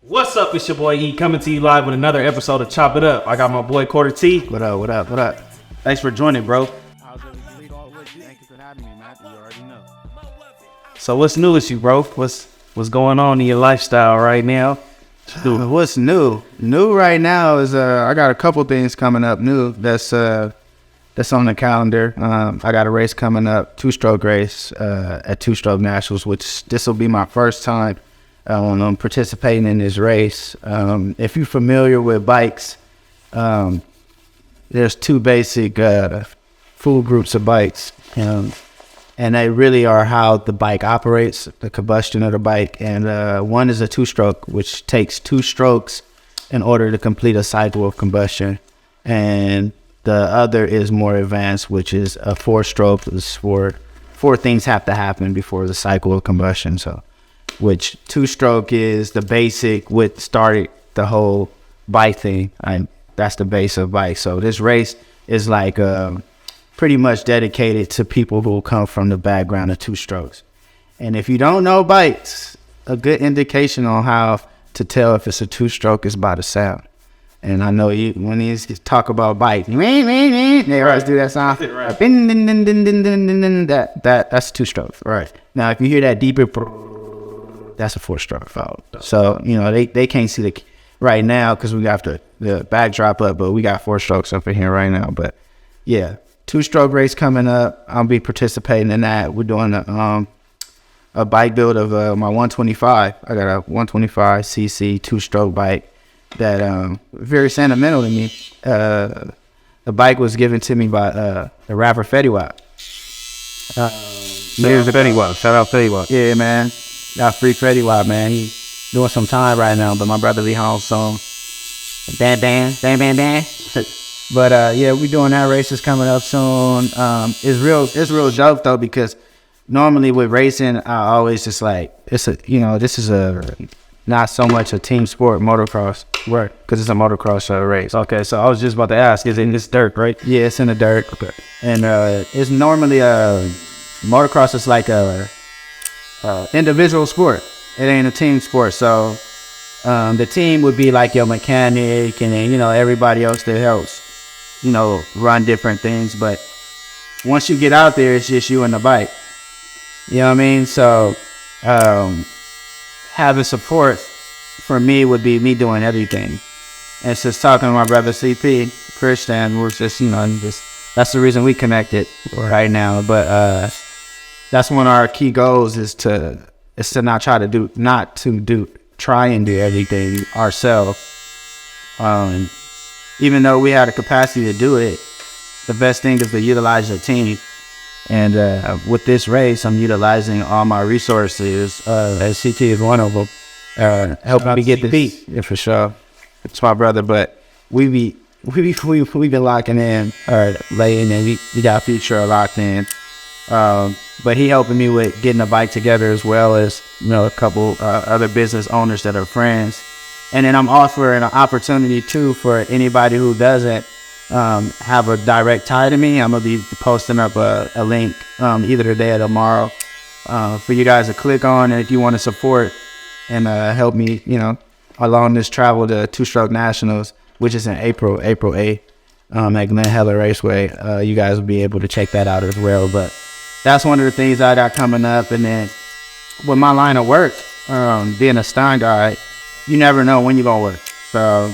What's up? It's your boy E coming to you live with another episode of Chop It Up. I got my boy Korta T. What up, what up, what up? Thanks for joining, bro. How's everything? Thank you for having me, man. You already know. So what's new with you, bro? What's going on in your lifestyle right now? What's new? New right now is I got a couple things coming up new that's on the calendar. I got a race coming up, two-stroke race at Two-Stroke Nationals, which this will be my first time participating in this race. If you're familiar with bikes, there's two basic full groups of bikes, and they really are how the bike operates, the combustion of the bike. And one is a two-stroke, which takes two strokes in order to complete a cycle of combustion. And the other is more advanced, which is a four-stroke. It's four things have to happen before the cycle of combustion. So, which two-stroke is the basic, what started the whole bike thing. That's the base of bike. So this race is like pretty much dedicated to people who come from the background of two strokes. And if you don't know bikes, a good indication on how to tell if it's a two-stroke is by the sound. And I know when you talk about bike, they always do that sound. That's two strokes. Right. Now, if you hear that deeper, that's a four-stroke. So, they can't see the right now because we got the backdrop up, but we got four strokes up in here right now. But yeah, two-stroke race coming up. I'll be participating in that. We're doing a bike build of my 125. I got a 125cc two-stroke bike that very sentimental to me. The bike was given to me by the rapper Fetty Wap. There's the Fetty Wap. Shout out Fetty Wap. Yeah, man. Got free Fetty Wap, man. He's doing some time right now, but my brother Lee Hall's song, bang, bang, bang, bang, bang. But yeah, we doing that. Race is coming up soon. It's real dope though, because normally with racing, I always just like, this is not so much a team sport, motocross, right? Because it's a motocross race. Okay, so I was just about to ask, is it in this dirt, right? Yeah, it's in the dirt. Okay. And it's normally motocross is like a individual sport. It ain't a team sport. So the team would be like your mechanic and then, everybody else that helps, run different things. But once you get out there, it's just you and the bike. You know what I mean? So having support for me would be me doing everything. And it's just talking to my brother CP, Christian, we're just, that's the reason we connected right now. But that's one of our key goals is to not try and do everything ourselves. Even though we had the capacity to do it, the best thing is to utilize your team. And with this race, I'm utilizing all my resources, as CT is one of them, helping me get the beat. Yeah, for sure. It's my brother, but we been locking in, laying in. We got Future locked in. But he helping me with getting a bike together, as well as, a couple other business owners that are friends. And then I'm offering an opportunity too for anybody who doesn't have a direct tie to me. I'm gonna be posting up a link either today or tomorrow for you guys to click on, and if you want to support and help me, along this travel to Two-Stroke Nationals, which is in April 8th at Glen Helen Raceway. You guys will be able to check that out as well. But that's one of the things I got coming up. And then with my line of work, being a stunt guy, you never know when you're gonna work. So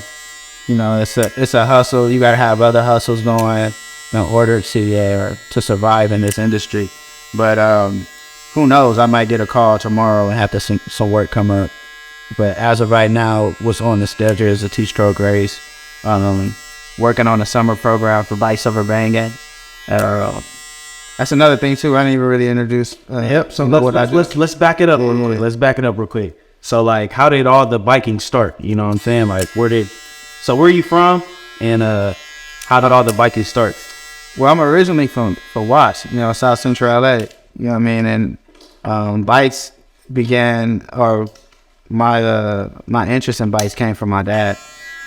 it's a hustle. You gotta have other hustles going in order to survive in this industry. But who knows? I might get a call tomorrow and have to some work come up. But as of right now, what's on the schedule is a two-stroke race. Working on a summer program for Bike Summer Banging. That's another thing too. I didn't even really introduce. Yep. So let's back it up. Let's back it up real quick. So like, how did all the biking start? You know what I'm saying? Like, where are you from? And how did all the biking start? Well, I'm originally from Watts, South Central LA. You know what I mean? And bikes began, or my interest in bikes came from my dad.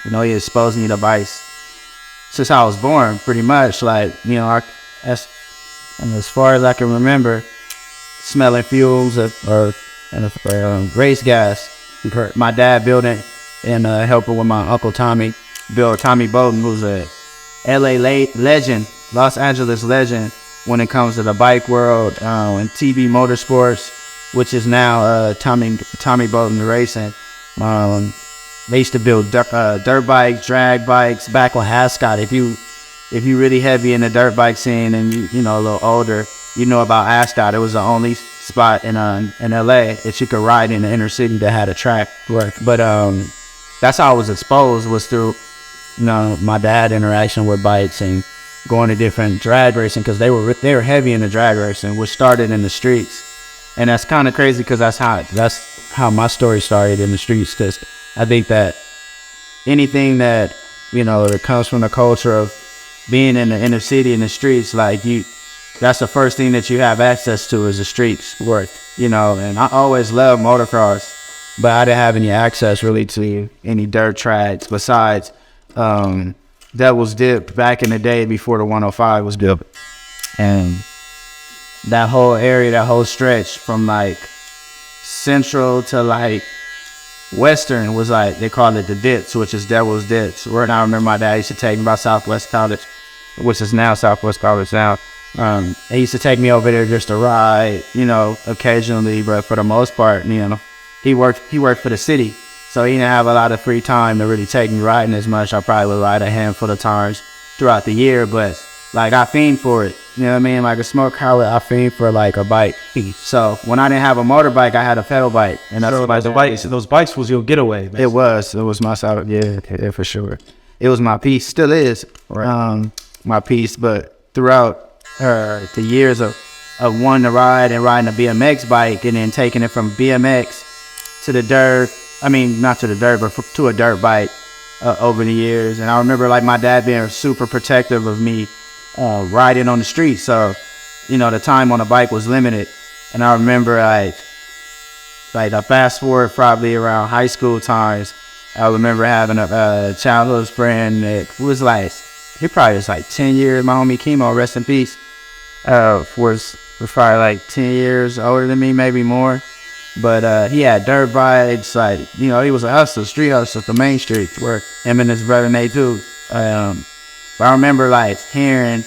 He exposed me to bikes since I was born, pretty much. Like, as far as I can remember, smelling fuels or race gas. My dad building and helping with my uncle Tommy Bowden, who's a LA legend, Los Angeles legend when it comes to the bike world and TV motorsports, which is now Tommy Bowden Racing. They used to build dirt bikes, drag bikes back on Ascot. If you really heavy in the dirt bike scene and you know a little older, you know about Ascot. It was the only spot in LA that you could ride in the inner city that had a track. Right. But that's how I was exposed, was through my dad interaction with bikes and going to different drag racing, because they were heavy in the drag racing, which started in the streets. And that's kind of crazy, because that's how my story started in the streets. Because I think that anything that that comes from the culture of being in the inner city, in the streets, like that's the first thing that you have access to is the streets. Right. And I always loved motocross, but I didn't have any access really to any dirt tracks besides Devil's Dip back in the day before the 105 was built. And that whole area, that whole stretch from like Central to like Western was like, they call it the Dips, which is Devil's Dips. Where I remember my dad used to take me by Southwest College, which is now Southwest College now. He used to take me over there just to ride, occasionally, but for the most part, he worked for the city. So he didn't have a lot of free time to really take me riding as much. I probably would ride a handful of times throughout the year, but like I fiend for it. You know what I mean? Like a smoke collar, I fiend for like a bike. So when I didn't have a motorbike, I had a pedal bike. And that's those bikes was your getaway. Basically. It was my side. Yeah, for sure. It was my piece. Still is. Right. My piece. But throughout the years of wanting to ride and riding a BMX bike, and then taking it from BMX to the dirt. I mean, not to the dirt, but to a dirt bike over the years. And I remember like my dad being super protective of me riding on the street. So, the time on the bike was limited. And I remember like I fast forward probably around high school times, I remember having a childhood friend that was like, he probably was like 10 years, my homie Chemo, rest in peace, was probably like 10 years older than me, maybe more. But he had dirt bikes, like, he was a hustler, street hustler, the main streets, where him and his brother Nate too. But I remember like hearing,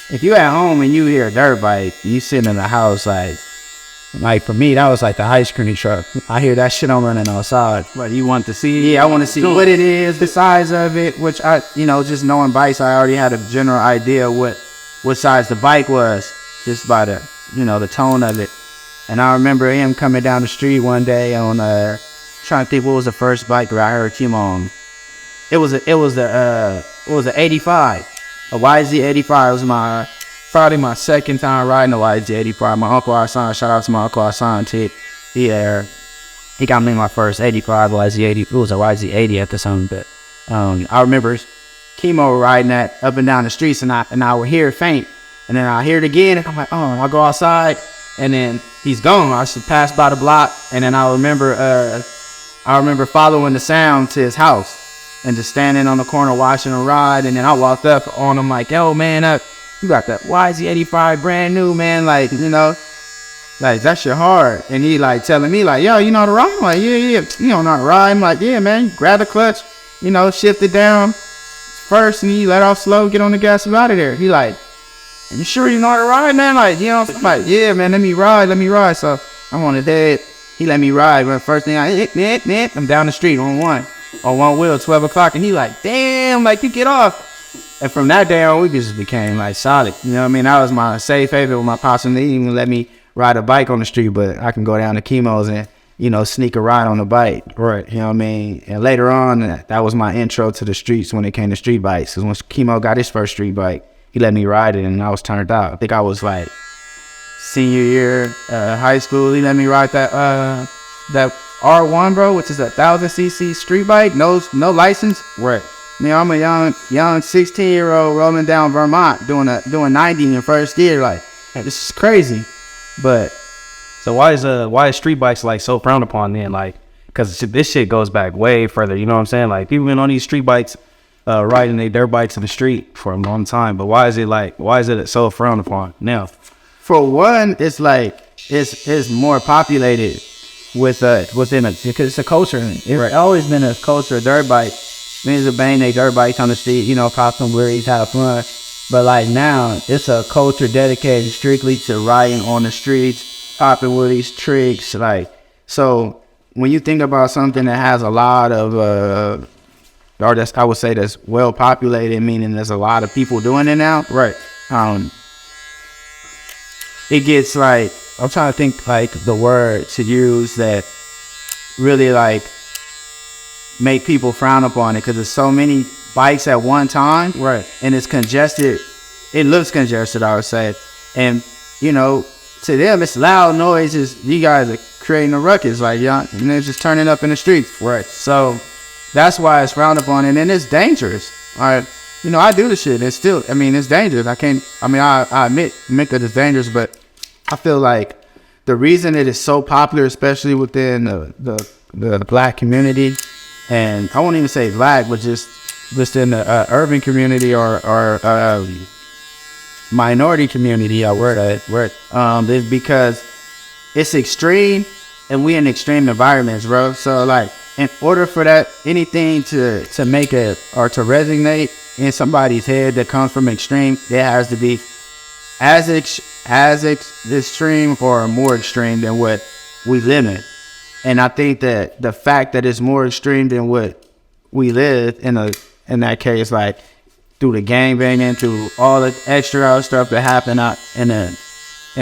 if you at home and you hear a dirt bike, you sitting in the house, like for me, that was like the ice cream truck. I hear that shit on running outside. But you want to see? Yeah, I want to see what it is, the size of it, which I, just knowing bikes, I already had a general idea what size the bike was, just by the, the tone of it. And I remember him coming down the street one day on trying to think what was the first bike that I heard him on. It was the 85, a YZ85. It was probably my second time riding a YZ85. My uncle Arsan, shout out to my uncle Arsan T. He got me my first 85 YZ80. It was a YZ80 at the time, but I remember Chemo riding that up and down the streets, and I would hear it faint, and then I hear it again, and I'm like, oh, I go outside. And then he's gone. I should pass by the block, and then I remember following the sound to his house and just standing on the corner watching him ride. And then I walked up on him like, yo, man, you got that YZ85 brand new, man. Like, like that shit hard. And he like telling me like, yo, you know how to ride? I'm like, yeah. You don't know how to ride? I'm like, yeah, man. Grab the clutch, shift it down first, and you let off slow, get on the gas and out of there. He like, you sure you know how to ride, man? Like, I'm like, yeah, man, let me ride. So I'm on his head. He let me ride. But first thing I'm down the street on one wheel, 12 o'clock. And he like, damn, like, you get off. And from that day on, we just became like solid. You know what I mean? That was my safe haven with my pops, and they didn't even let me ride a bike on the street, but I can go down to Chemo's and, sneak a ride on the bike. Right. You know what I mean? And later on, that was my intro to the streets when it came to street bikes. Because when Chemo got his first street bike, he let me ride it, and I was turned out. I think I was like senior year high school. He let me ride that R1, bro, which is a 1,000cc street bike, no license. Right. I'm a young 16-year-old rolling down Vermont doing 90 in first gear. Like, this is crazy. But so why is street bikes like so frowned upon then? Like, because this shit goes back way further. You know what I'm saying? Like, people been on these street bikes. Riding their dirt bikes in the street for a long time, but why is it so frowned upon now? For one, it's like it's more populated within a, because it's a culture. It's always been a culture of dirt bike. Niggas will bang they dirt bikes on the street, you know, pop some wheelies, have fun. But like now, it's a culture dedicated strictly to riding on the streets, popping wheelies, tricks, like. So when you think about something that has a lot of, or that's, I would say that's well populated, meaning there's a lot of people doing it now. Right. It gets like, I'm trying to think like the word to use that really like make people frown upon it, because there's so many bikes at one time. Right. And it's congested. It looks congested, I would say. And, you know, to them, it's loud noises. You guys are creating a ruckus, like, y'all, and they're just turning up in the streets. Right. So that's why it's frowned upon, and then it's dangerous. All right. You know, I do the shit. It's still, I mean, it's dangerous. I admit that it's dangerous, but I feel like the reason it is so popular, especially within the black community, and I won't even say black, but just in the urban community or minority community, is because it's extreme, and we in extreme environments, bro. So like, in order for that anything to make it or to resonate in somebody's head that comes from extreme, it has to be as extreme or more extreme than what we live in. And I think that the fact that it's more extreme than what we live in that case, like through the gangbanging, through all the extra other stuff that happen out in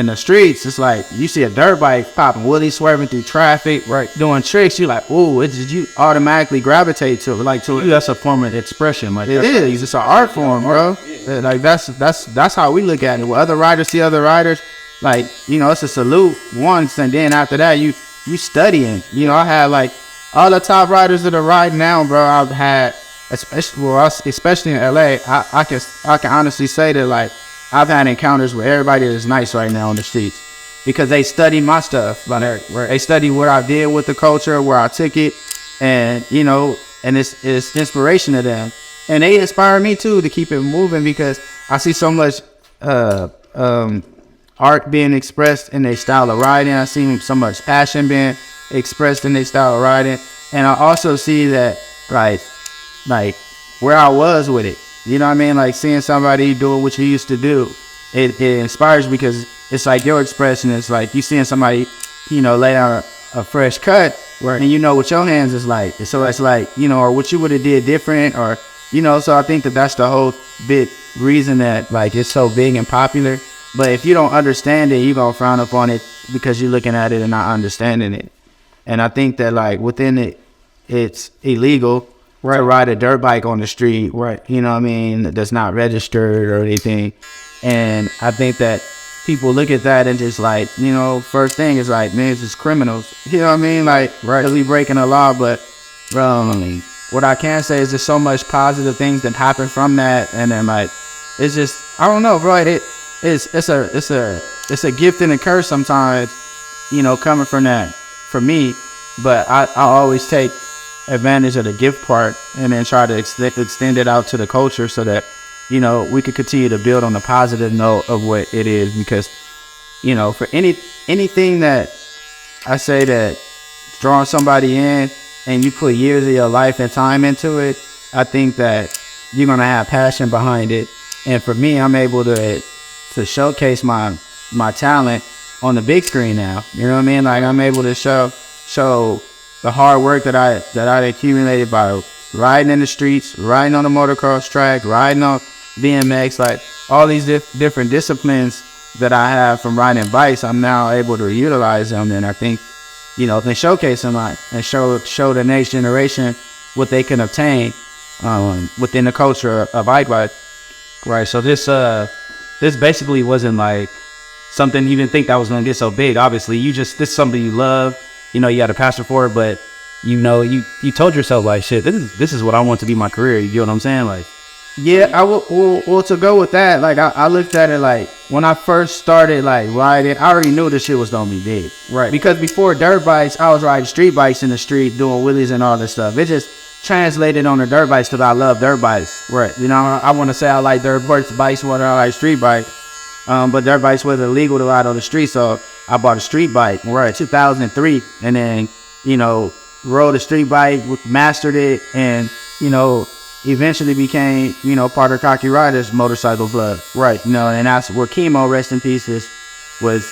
the streets, it's like you see a dirt bike popping wheelies, swerving through traffic, right, doing tricks. You like, ooh, you automatically gravitate to it. Like to it. That's a form of expression. Like it is. It's an art form, bro. Yeah. Like that's how we look at it. When other riders see other riders, like, you know, it's a salute once, and then after that, you studying. You know, I had like all the top riders that are riding now, bro. I've had, especially in LA. I can honestly say that like I've had encounters where everybody is nice right now on the streets because they study my stuff. Like, they study what I did with the culture, where I took it, and you know, and it's inspiration to them, and they inspire me too to keep it moving because I see so much art being expressed in their style of riding. I see so much passion being expressed in their style of riding, and I also see that like where I was with it. You know what I mean? Like seeing somebody doing what you used to do, it inspires me because it's like your expression is like you seeing somebody, you know, lay down a fresh cut, right, and you know what your hands is like. So it's like, you know, or what you would have did different, or, you know, so I think that that's the whole big reason that like it's so big and popular. But if you don't understand it, you're going to frown upon it because you're looking at it and not understanding it. And I think that like within it, it's illegal. Right. To ride a dirt bike on the street, right? You know what I mean? That's not registered or anything. And I think that people look at that and just like, you know, first thing is like, man, it's just criminals. You know what I mean? Like, right, we breaking the law. But what I can say is there's so much positive things that happen from that. And then like, it's just, I don't know, bro. It's a gift and a curse sometimes, you know, coming from that for me. But I always take advantage of the gift part and then try to extend it out to the culture so that, you know, we could continue to build on the positive note of what it is. Because, you know, for anything that I say that drawing somebody in and you put years of your life and time into it, I think that you're going to have passion behind it. And for me, I'm able to showcase my talent on the big screen now. You know what I mean? Like I'm able to show the hard work that I accumulated by riding in the streets, riding on the motocross track, riding on BMX, like all these different disciplines that I have from riding bikes, I'm now able to utilize them. And I think, you know, they showcase them and show the next generation what they can obtain within the culture of bike ride. Right. So this basically wasn't like something you didn't think that was gonna get so big. Obviously, this is something you love. You know, you had a passion for it, but you know, you told yourself like, shit, this is what I want to be my career. You know what I'm saying? Like, yeah, I will to go with that. Like, I looked at it like when I first started like riding, I already knew this shit was gonna be big, right? Because before dirt bikes, I was riding street bikes in the street, doing wheelies and all this stuff. It just translated on the dirt bikes because I love dirt bikes, right? You know, I want to say I like dirt bikes more than I like street bikes, but dirt bikes was illegal to ride on the street, so I bought a street bike, right, 2003, and then, you know, rode a street bike, mastered it, and, you know, eventually became, you know, part of Cocky Riders Motorcycle Club, right, you know, and that's where Chemo, rest in pieces, was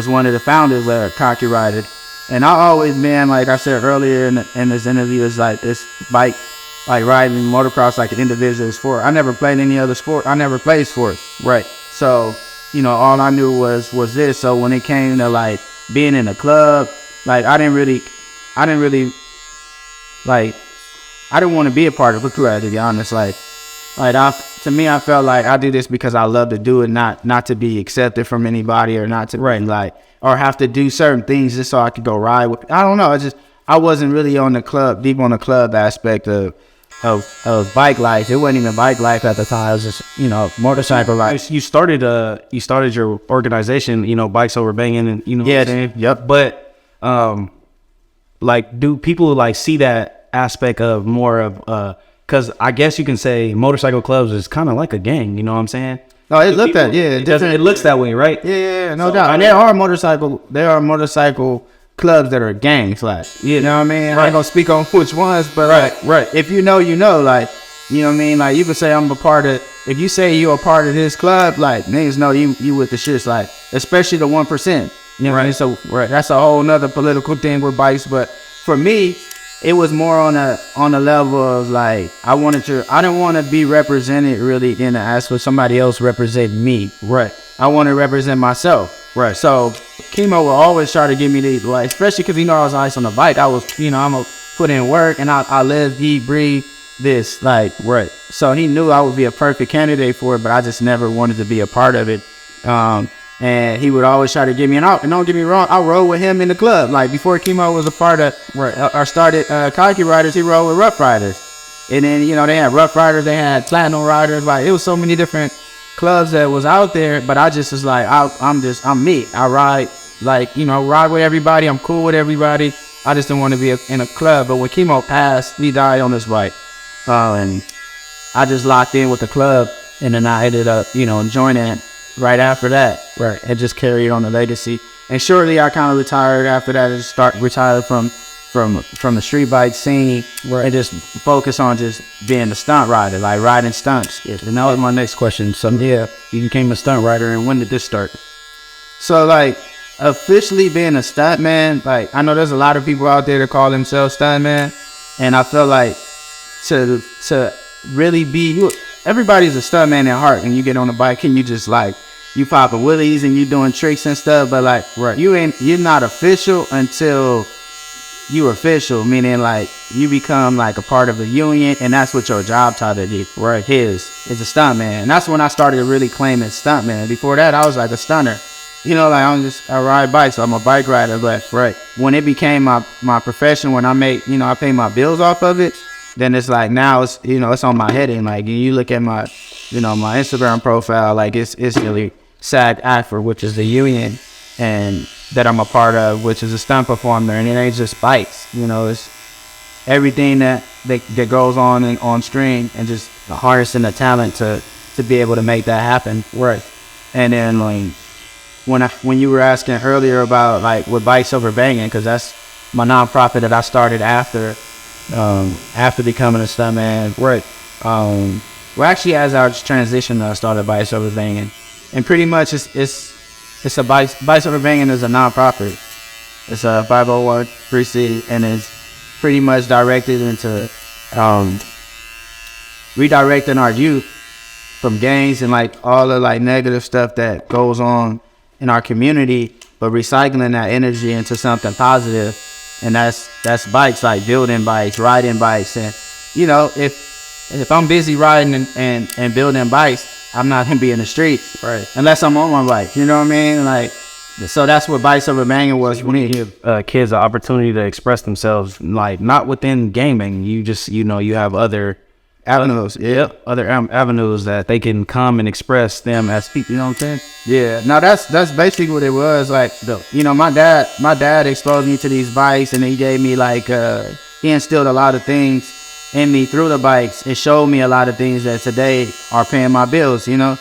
one of the founders of Cocky Riders. And I always been, like I said earlier in this interview, is like this bike, like riding motocross like an individual sport. I never played any other sport. I never played sports, right? So, you know, all I knew was this. So when it came to like being in a club, like I didn't want to be a part of a club, to be honest. To me, I felt like I do this because I love to do it, not to be accepted from anybody, or not to or have to do certain things just so I could go ride with. I don't know. I wasn't really on the club aspect of bike life. It wasn't even bike life at the time. It was just, you know, motorcycle life. You started your organization, you know, Bikes Over Banging, and you know, yeah, what I'm saying? Yep. But like, do people like see that aspect of more of because I guess you can say motorcycle clubs is kind of like a gang, you know what I'm saying? No, it looked that, yeah. It looks that way, right? Yeah, no doubt. And there are motorcycle clubs that are gangs, like, you know what I mean? Right. I ain't gonna speak on which ones, but right. If you know, you know, like, you know what I mean? Like, you can say if you say you're a part of this club, like, niggas know you with the shits, like, especially the 1%. You know what I mean? So that's a whole nother political thing with bikes, but for me, it was more on a level of like, I didn't want to be represented really in the aspect somebody else represent me. Right. I want to represent myself. Right. So Chemo will always try to give me these, like, especially because, you know, I was ice on the bike. I was, you know, I'm gonna put in work, and I live, eat, breathe this, like, right. So he knew I would be a perfect candidate for it, but I just never wanted to be a part of it. And he would always try to get me out. And don't get me wrong, I rode with him in the club. Like, before Chemo was a part of, or started Cocky Riders, he rode with Rough Riders. And then, you know, they had Rough Riders, they had Platinum Riders. Like, it was so many different clubs that was out there. But I just was like, I'm me. I ride, like, you know, ride with everybody. I'm cool with everybody. I just didn't want to be in a club. But when Chemo passed, he died on this bike. And I just locked in with the club. And then I ended up, you know, joining right after that, right, and just carried on the legacy. And shortly, I kind of retired after that, and retired from the street bike scene, and just focus on just being a stunt rider, like riding stunts. Yeah, and that was my next question. So yeah, you became a stunt rider, and when did this start? So like, officially being a stunt man, like, I know there's a lot of people out there that call themselves stunt man, and I feel like to really be everybody's a stunt man at heart, and you get on the bike and you just like, you popping wheelies and you doing tricks and stuff, but like, you're not official until you official, meaning like you become like a part of the union, and that's what your job title is, right? Is a stunt man. And that's when I started really claiming stunt man. Before that, I was like a stunner, you know, like I ride bikes, so I'm a bike rider. But when it became my profession, when I pay my bills off of it, then it's like, now it's, you know, it's on my head. And like, you look at my, you know, my Instagram profile, like it's really SAG-AFTRA, which is the union, and that I'm a part of, which is a stunt performer. And it ain't just bikes, you know, it's everything that goes on stream, and just harnessing the talent to be able to make that happen. Right. And then like, when you were asking earlier about like with Bikes Over Banging, because that's my nonprofit that I started after becoming a stuntman. Right. Well, actually, as I transitioned, I started Bikes Over Banging, and pretty much it's a Bikes Over Banging is a nonprofit. It's a 501(c), and it's pretty much directed into redirecting our youth from gangs and like all the like negative stuff that goes on in our community, but recycling that energy into something positive. And that's bikes, like building bikes, riding bikes. And, you know, if I'm busy riding and building bikes, I'm not gonna be in the streets, right? Unless I'm on my bike, you know what I mean? Like, so that's what Bikes Over Banging was for me. Give kids an opportunity to express themselves, like not within gaming. You just, you know, you have other avenues, other avenues that they can come and express them as people. You know what I'm saying? Yeah. No, that's basically what it was. Like, you know, my dad exposed me to these bikes, and he gave me like he instilled a lot of things in me through the bikes. It showed me a lot of things that today are paying my bills. You know,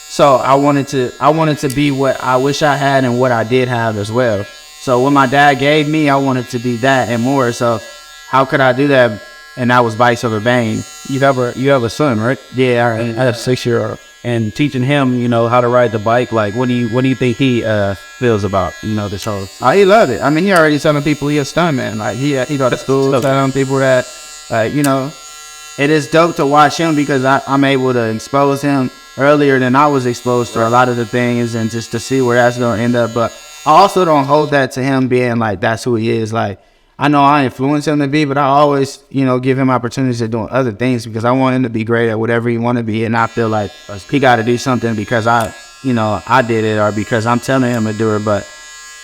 So I wanted to be what I wish I had and what I did have as well. So what my dad gave me, I wanted to be that and more. So how could I do that? And that was Vice over Bane. You have a son, right? Yeah, I have a 6-year-old. And teaching him, you know, how to ride the bike, like what do you think he feels about, you know, this whole? Oh, he loved it. I mean, he already telling people he a stunt man. Like he go to school telling people that, you know, it is dope to watch him because I'm able to expose him earlier than I was exposed to a lot of the things and just to see where that's gonna end up. But I also don't hold that to him being like that's who he is. Like I know I influence him to be, but I always, you know, give him opportunities to do other things because I want him to be great at whatever he want to be, and I feel like he got to do something because I did it or because I'm telling him to do it. But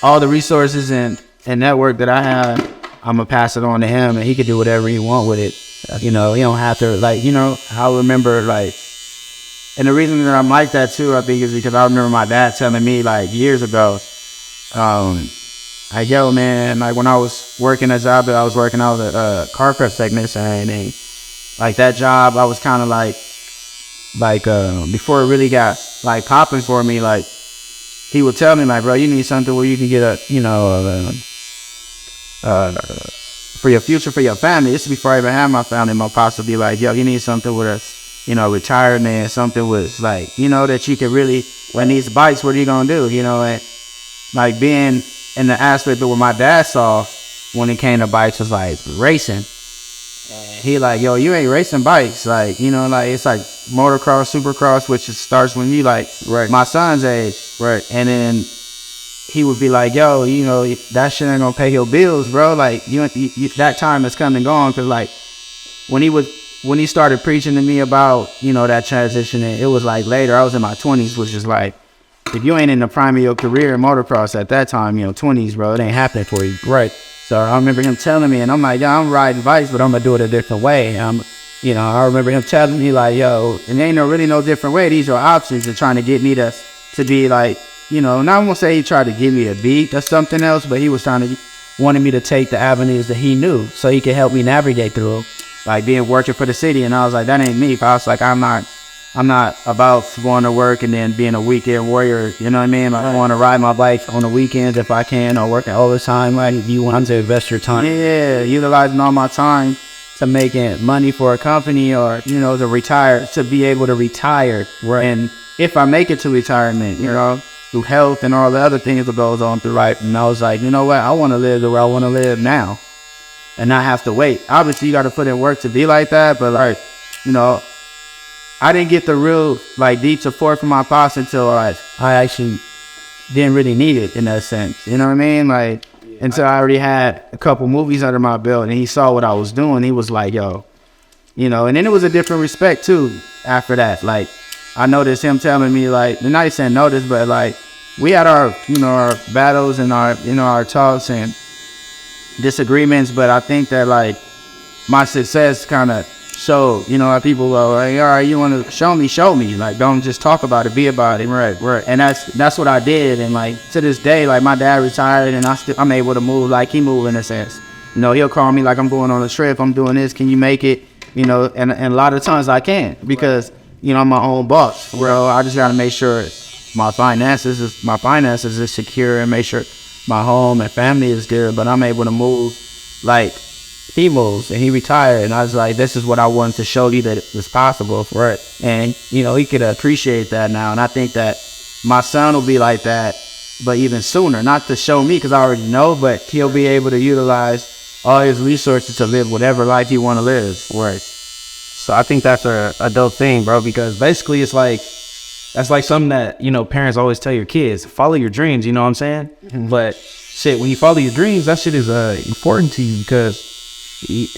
all the resources and network that I have, I'm gonna pass it on to him, and he can do whatever he want with it. You know, he don't have to like, you know, I remember like, and the reason that I'm like that too, I think, is because I remember my dad telling me like years ago, like, yo, man, like when I was working a job that I was working, I was a car prep technician, and like that job, I was kind of like before it really got like popping for me, like he would tell me like, bro, you need something where you can get a, you know, for your future, for your family. This is before I even had my family. My pops would be like, yo, you need something with a, you know, retirement, something with like, you know, that you can really, when these bikes, what are you gonna do, you know, and like being in the aspect of what my dad saw when it came to bikes was like racing. And he like, yo, you ain't racing bikes. Like, you know, like it's like motocross, supercross, which starts when you like my son's age. Right. And then he would be like, yo, you know, that shit ain't gonna pay your bills, bro. Like you that time has come and gone. Cause like when he started preaching to me about, you know, that transition, it was like later, I was in my 20s, which is like, if you ain't in the prime of your career in motocross at that time, you know, 20s, bro, it ain't happening for you. Right. So I remember him telling me, and I'm like, yeah, I'm riding bikes, but I'm gonna do it a different way. You know, I remember him telling me like, yo, and there ain't really no different way. These are options. They're trying to get me to be like, you know, and I won't say he tried to give me a beat or something else, but he was wanted me to take the avenues that he knew so he could help me navigate through them. Like being working for the city, and I was like, that ain't me. I was like, I'm not about going to work and then being a weekend warrior, you know what I mean? Like, I want to ride my bike on the weekends if I can, or working all the time. Like, you want to invest your time. Yeah, utilizing all my time to making money for a company, or, you know, to retire, to be able to retire. Right. And if I make it to retirement, you know, through health and all the other things that goes on through life. And I was like, you know what? I want to live the way I want to live now and not have to wait. Obviously, you got to put in work to be like that, but like, you know, I didn't get the real like deep support from my pops until I actually didn't really need it in that sense. You know what I mean? Like until I already had a couple movies under my belt and he saw what I was doing, he was like, yo, you know, and then it was a different respect too after that. Like I noticed him telling me like, and I didn't notice, but like we had our, you know, our battles and our, you know, our talks and disagreements, but I think that like my success kind of showed, you know, like people go, like, all right, you want to show me, like don't just talk about it, be about it. Right. And that's what I did. And like to this day, like my dad retired and I'm able to move like he moved in a sense. You know, he'll call me like, I'm going on a trip, I'm doing this, can you make it? You know, and a lot of times I can't because, you know, I'm my own boss. Bro, I just got to make sure my finances is secure and make sure my home and family is good, but I'm able to move like he moves, and he retired, and I was like, this is what I wanted to show you that it was possible. Right. And, you know, he could appreciate that now, and I think that my son will be like that, but even sooner, not to show me because I already know, but he'll be able to utilize all his resources to live whatever life he want to live. Right. So I think that's a dope thing, bro, because basically it's like, that's like something that, you know, parents always tell your kids, follow your dreams, you know what I'm saying? Mm-hmm. But shit, when you follow your dreams, that shit is important to you because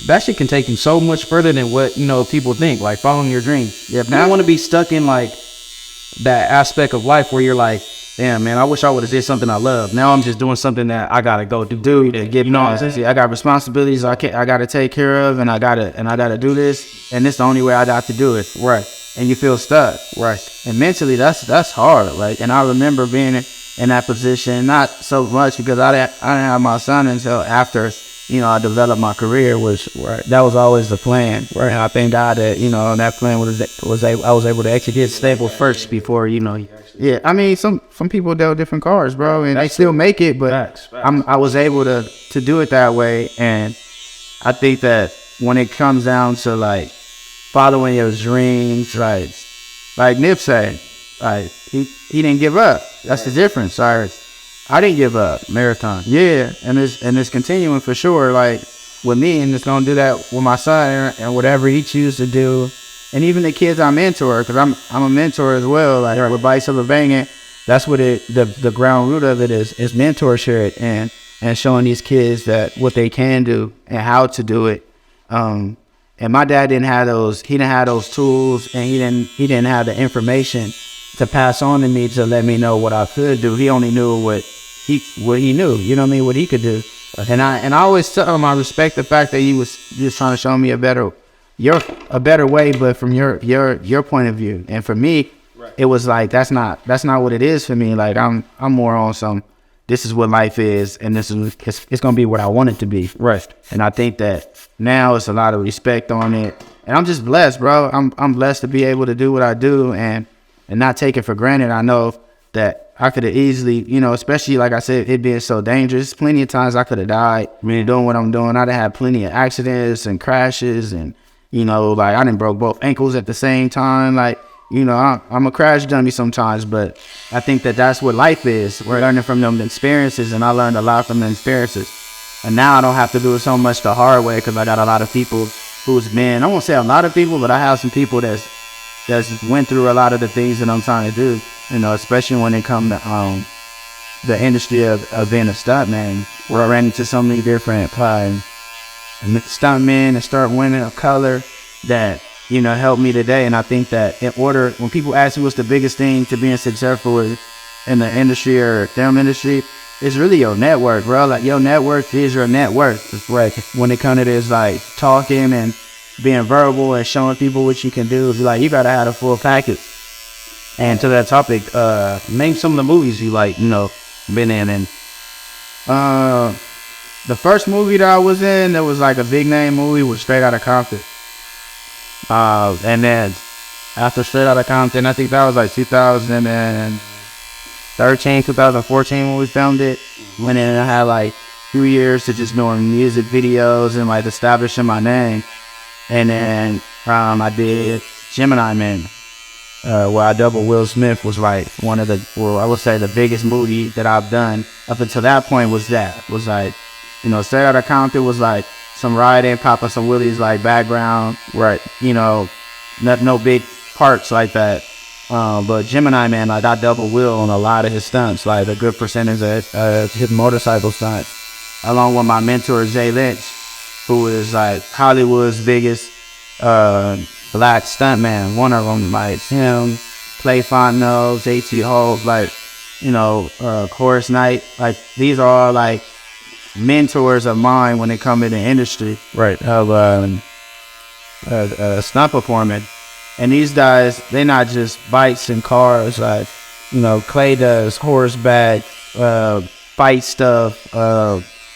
that shit can take you so much further than what, you know, people think, like following your dreams. Yeah, now I want to be stuck in like that aspect of life where you're like, damn, man, I wish I would have did something I love. Now I'm just doing something that I gotta go do to get, you know, I got responsibilities I gotta take care of, and I gotta do this, and this the only way I got to do it. Right. And you feel stuck. Right. And mentally that's hard. Like, and I remember being in that position, not so much because I didn't have my son until after I developed my career was right. That was always the plan. Right. And I thank God that, that plan I was able to actually get stable first before, Yeah, I mean, some people dealt different cars, bro, and they still make it, but Facts. I was able to do it that way, and I think that when it comes down to like following your dreams, right, like Nipsey, right, he didn't give up. That's the difference. Sorry, I didn't give up. Marathon. Yeah, and it's continuing for sure. Like with me, and it's gonna do that with my son and whatever he chooses to do. And even the kids I mentor, because I'm a mentor as well. Like with Bicycle Banging, that's what the ground root of it is mentorship and showing these kids that what they can do and how to do it. And my dad didn't have those. He didn't have those tools, and he didn't have the information to pass on to me to let me know what I could do. He only knew what he knew. You know what I mean? What he could do. And I always tell him I respect the fact that he was just trying to show me a better way, but from your point of view. And for me, right, it was like that's not what it is for me. Like I'm more on some, this is what life is, and it's gonna be what I want it to be. Right. And I think that now it's a lot of respect on it, and I'm just blessed, bro. I'm blessed to be able to do what I do and not take it for granted. I know that I could have easily, especially like I said, it being so dangerous. Plenty of times I could have died doing what I'm doing. I'd have had plenty of accidents and crashes and. Like I done broke both ankles at the same time. Like, I'm a crash dummy sometimes, but I think that that's what life is. We're learning from them experiences, and I learned a lot from the experiences. And now I don't have to do it so much the hard way because I got a lot of people who's been, I won't say a lot of people, but I have some people that's went through a lot of the things that I'm trying to do, especially when it comes to the industry of being a stunt man, where I ran into so many different and stunt men and start winning a color that, helped me today. And I think that when people ask me what's the biggest thing to being successful in the industry or film industry, it's really your network, bro. Like your network is your net worth. It's right. When it comes to this, like talking and being verbal and showing people what you can do, it's like you gotta have a full package. And to that topic, name some of the movies you like, been in. And the first movie that I was in that was like a big name movie was Straight Outta Compton. And then after Straight Outta Compton, I think that was like 2013, 2014 when we filmed it. Went in and I had like 2 years to just doing music videos and like establishing my name. And then I did Gemini Man, where I doubled Will Smith, was like one of I would say the biggest movie that I've done up until that point was like, Straight Outta Compton was like some riding, popping some wheelies like background, right? No big parts like that. But Gemini Man, like I double Will on a lot of his stunts, like a good percentage of his motorcycle stunts, along with my mentor Jay Lynch, who is like Hollywood's biggest black stunt man. One of them, like him, Clay Fontenot, JT Holt, like Chorus Night, like these are all like mentors of mine when it comes to the industry, right, of stunt performing. And these guys, they not just bikes and cars. Like, Clay does horseback, fight stuff,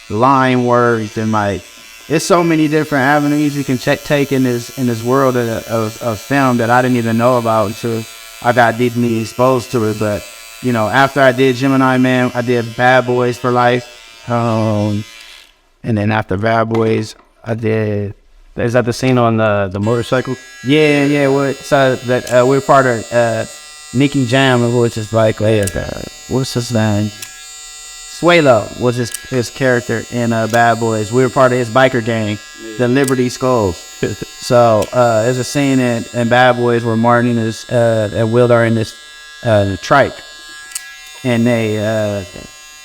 line work, and like, it's so many different avenues you can take in this world of film that I didn't even know about until I got deeply exposed to it. But after I did Gemini Man, I did Bad Boys for Life. And then after Bad Boys, I did. Is that the scene on the motorcycle? Yeah. We're part of Nicky Jam, which is like what's his name? Suelo was his character in Bad Boys. We were part of his biker gang, the Liberty Skulls. So there's a scene in Bad Boys where Martin and Will are in this trike, and they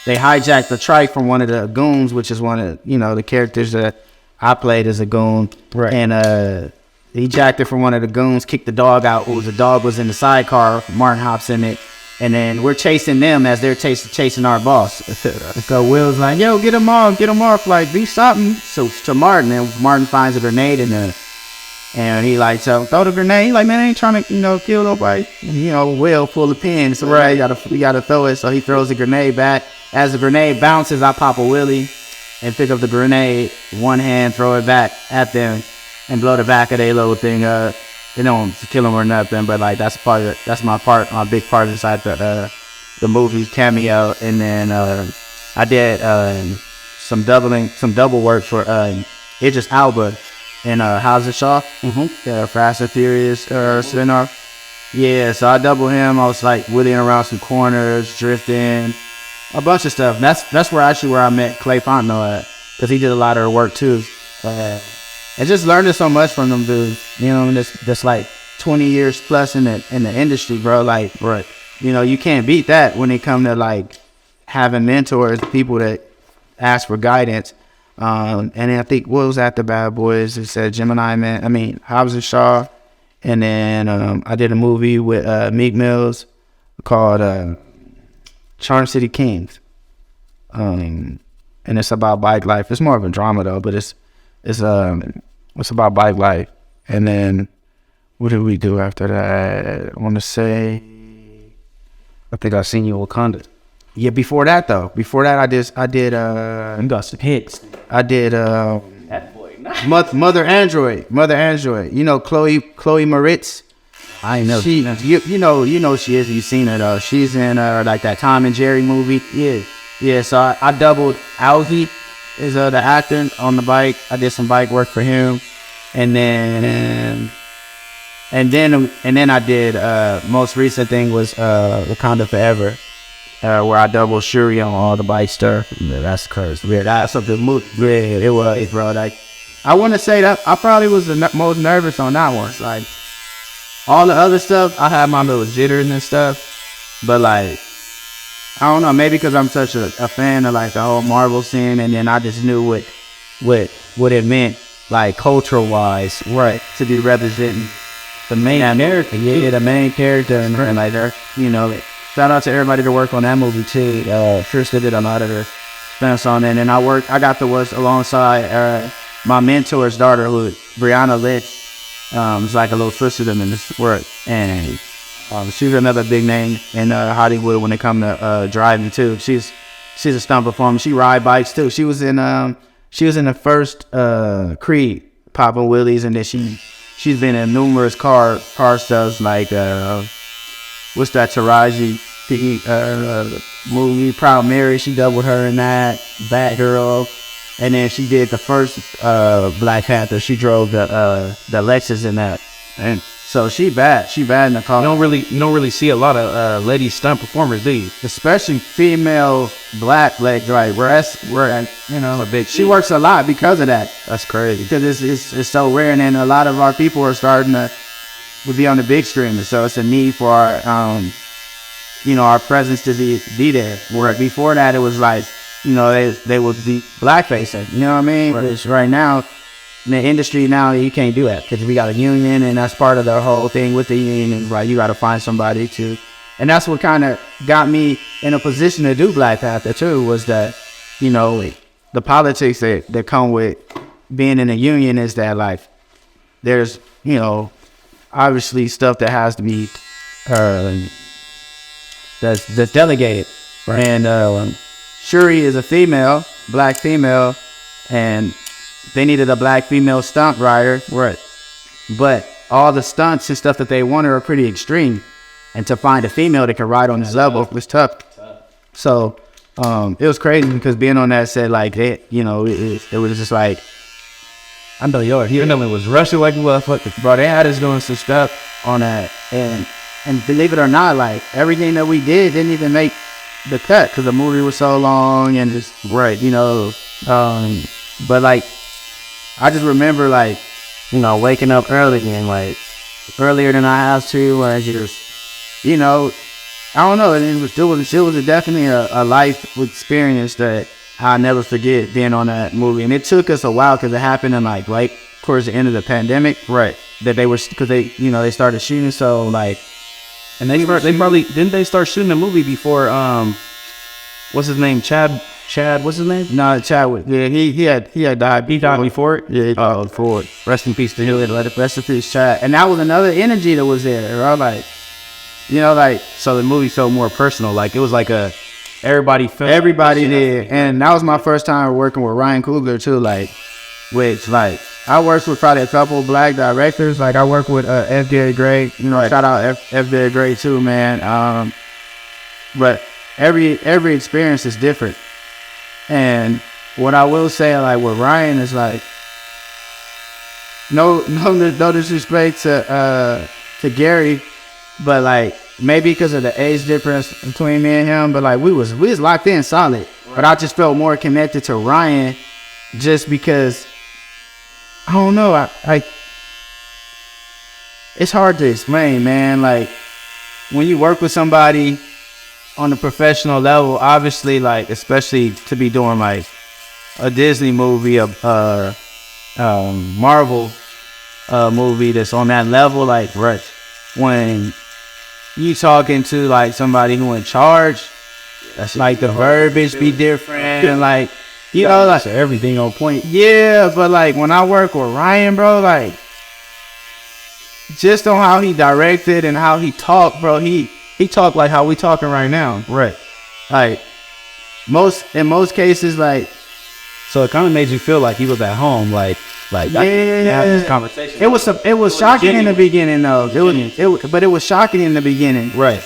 hijacked the trike from one of the goons, which is one of the characters that I played as a goon. Right. And he jacked it from one of the goons, kicked the dog out. The dog was in the sidecar. Martin hops in it, and then we're chasing them as they're chasing our boss. So Will's like, "Yo, get him off! Like, do something." So to Martin, and Martin finds a grenade in there, and he like, "So throw the grenade." He like, "Man, I ain't trying to kill nobody." And, Will pull the pin, so right, you gotta throw it. So he throws the grenade back. As the grenade bounces, I pop a wheelie, and pick up the grenade, one hand, throw it back at them, and blow the back of their little thing up. They don't kill them or nothing, but like that's my big part inside the movie cameo. And then I did some double work for Idris Elba in House of Shaw, the Fast and Furious spinoff. Yeah, so I double him. I was like wheeling around some corners, drifting, a bunch of stuff. That's where I met Clay Fontenot at, because he did a lot of the work too. And just learning so much from them dudes, you know, that's like 20 years plus in the industry, bro. Like, you know, you can't beat that when it come to like having mentors, people that ask for guidance. And then I think what was after Bad Boys? It said Gemini Man. Hobbs and Shaw. And then I did a movie with Meek Mills called Charm City Kings. And it's about bike life. It's more of a drama though, but it's about bike life. And then what did we do after that? I want to say, I think I seen you Wakanda. yeah. Before that, I did. You got some hits. I did. That boy, Mother Android. You know Chloe Moritz. I ain't know. You know she is. You seen her though. She's in like that Tom and Jerry movie. Yeah. So I doubled Alfie is the actor on the bike. I did some bike work for him, and then I did most recent thing was Wakanda Forever, where I doubled Shuri on all the bike stuff. Yeah, that's crazy. Yeah, that's something. Yeah, it was, bro. Like, I want to say that I probably was the most nervous on that one. Like, all the other stuff, I had my little jitters and stuff, but like, I don't know, maybe because I'm such a fan of like the whole Marvel scene, and then I just knew what it meant, like cultural wise, to be representing the main American, the main character, and like that, you know. Shout out to everybody that worked on that movie too. Krista did a lot of the stunts on it, and I got to work alongside my mentor's daughter, who Brianna Lynch, is like a little sister to them in this work, and she's another big name in Hollywood when it comes to driving too. She's a stunt performer. She ride bikes too. She was in the first Creed, popping wheelies, and then she's been in numerous car stuff like what's that Taraji movie, Proud Mary. She doubled her in that, Batgirl, and then she did the first Black Panther. She drove the Lexus in that, and so she bad in the car. You don't really see a lot of lady stunt performers, do you? Especially female black leg drivers. You know, a big. She works a lot because of that. That's crazy. Because it's so rare, and then a lot of our people are starting to be on the big screen, so it's a need for our our presence to be there. Where before that, it was like, you know, they would be blackfacing. You know what I mean? But right now, in the industry now, you can't do that because we got a union, and that's part of the whole thing with the union. Right, you got to find somebody to, and that's what kind of got me in a position to do Black Panther too. Was that, you know, the politics that come with being in a union is that like there's, you know, obviously stuff that has to be that's delegated. Right. And Shuri is a female, black female, and they needed a black female stunt rider. Right. But all the stunts and stuff that they wanted are pretty extreme, and to find a female that can ride on this level was tough. So it was crazy because being on that set, like it was just like, I know your feeling was rushing like a motherfucker. Bro, they had us doing some stuff on that, and believe it or not, like everything that we did didn't even make the cut because the movie was so long and just you know. But like, I just remember like, you know, waking up early and like earlier than I have to, where I just, you know, I don't know. And it was definitely a life experience that I'll never forget being on that movie. And it took us a while because it happened in like right towards the end of the pandemic. Right. That they were, because they started shooting. So like, and they probably didn't they start shooting the movie before what's his name, Chad, what's his name? No, Chadwick. Yeah, he had died. He died before it. Yeah, before it. Rest in peace to him. Rest in peace, Chad. And that was another energy that was there. I was like, you know, like, so the movie felt more personal. Like it was like everybody felt Everybody did, and that was my first time working with Ryan Coogler too. Like, which like I worked with probably a couple black directors. Like I worked with F. Gary Gray. You know, shout out F. Gary Gray too, man. But every experience is different. And what I will say, like with Ryan, is like no disrespect to Gary, but like maybe because of the age difference between me and him, but like we was locked in solid. Right. But I just felt more connected to Ryan, just because I don't know. I it's hard to explain, man. Like when you work with somebody on a professional level, obviously, like especially to be doing like a Disney movie, a Marvel movie that's on that level, like right when you talking to like somebody who in charge, that's like the verbiage be different and like you know like everything on point. Yeah, but like when I work with Ryan, bro, like just on how he directed and how he talked, bro, he talked like how we talking right now. Right. Like in most cases, like so it kind of made you feel like he was at home, like yeah. Have this conversation. It was shocking in the beginning though. But it was shocking in the beginning, right?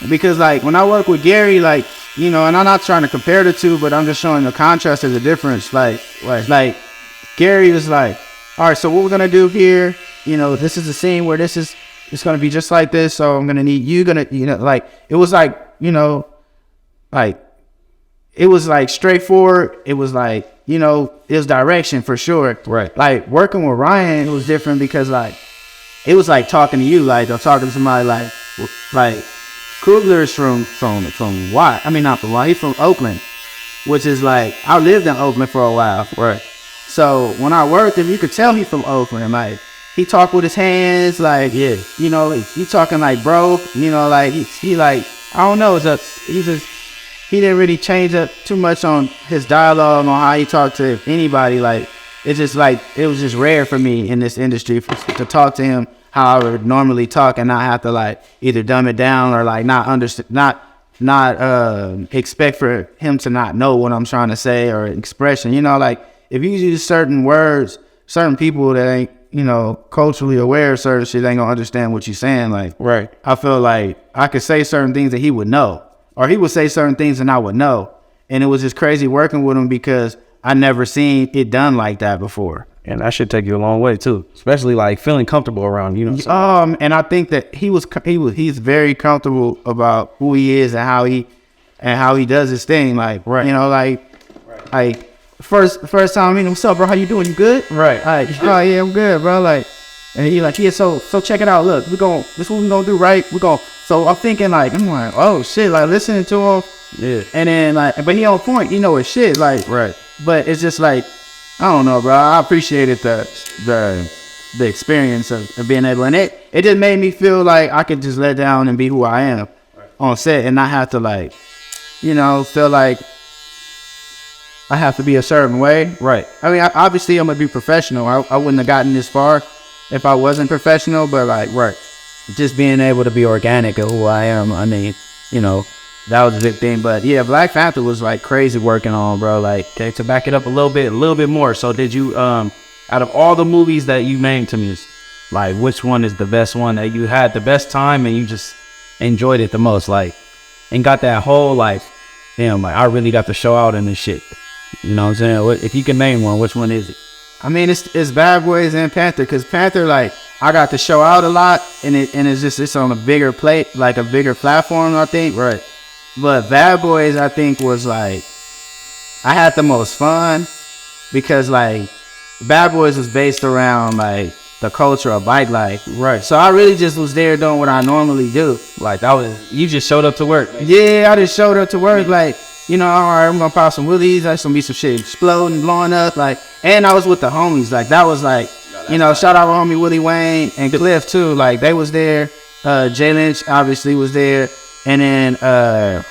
Because like when I work with Gary, like you know, and I'm not trying to compare the two, but I'm just showing the contrast of the difference. Like Gary was like, all right, so what we're gonna do here, you know, this is a scene where it's gonna be just like this, so I'm gonna need you know, like it was like, you know, like it was like straightforward. It was like, you know, it was direction for sure. Right. Like working with Ryan, it was different because like it was like talking to you, like I'm talking to somebody like Coogler is from Watt. I mean not from Watt, he's from Oakland, which is like I lived in Oakland for a while. Right. So when I worked him, you could tell he's from Oakland. Like he talked with his hands, like yeah, you know, he talking like bro, you know, like he like I don't know, he didn't really change up too much on his dialogue on how he talked to anybody. Like it's just like it was just rare for me in this industry to talk to him how I would normally talk and not have to like either dumb it down or like not expect for him to not know what I'm trying to say or expression. You know, like if you use certain words, certain people that ain't, you know, culturally aware of certain shit ain't gonna understand what you're saying. Like right. I feel like I could say certain things that he would know. Or he would say certain things and I would know. And it was just crazy working with him because I never seen it done like that before. And that should take you a long way too, especially like feeling comfortable around, you know. And I think that he's very comfortable about who he is and how he does his thing. Like, right. You know, like first time I meet him, what's up, bro? How you doing? You good? Right. Like, oh yeah, I'm good, bro. Like, and he like, yeah, so check it out. Look, this is what we're gonna do, right? So I'm thinking like, I'm like, oh shit, like listening to him. Yeah. And then like, but he on point, you know his shit, like. Right. But it's just like, I don't know, bro. I appreciated the experience of being able, and it just made me feel like I could just let down and be who I am on set and not have to like, you know, feel like I have to be a certain way. Right. I mean, obviously I'm gonna be professional. I wouldn't have gotten this far if I wasn't professional, but like, right. Just being able to be organic of who I am. I mean, you know, that was a big thing. But yeah, Black Panther was like crazy working on, bro. Like, okay, to back it up a little bit more. So did you, out of all the movies that you named to me, like which one is the best one that you had the best time and you just enjoyed it the most? Like, and got that whole like, damn, like I really got to show out in this shit. You know what I'm saying? If you can name one, which one is it? I mean, it's Bad Boys and Panther, because Panther, like, I got to show out a lot, and it's on a bigger plate, like a bigger platform, I think. Right. But Bad Boys, I think, was like, I had the most fun because like Bad Boys was based around like the culture of bike life. Right. So I really just was there doing what I normally do. Like that was, you just showed up to work. Yeah, I just showed up to work. Like, you know, all right, I'm gonna pop some wheelies. There's gonna be some shit exploding, blowing up. Like, and I was with the homies. Like, that was like, you know, shout out to homie Willie Wayne and Cliff too. Like, they was there. Jay Lynch obviously was there. And then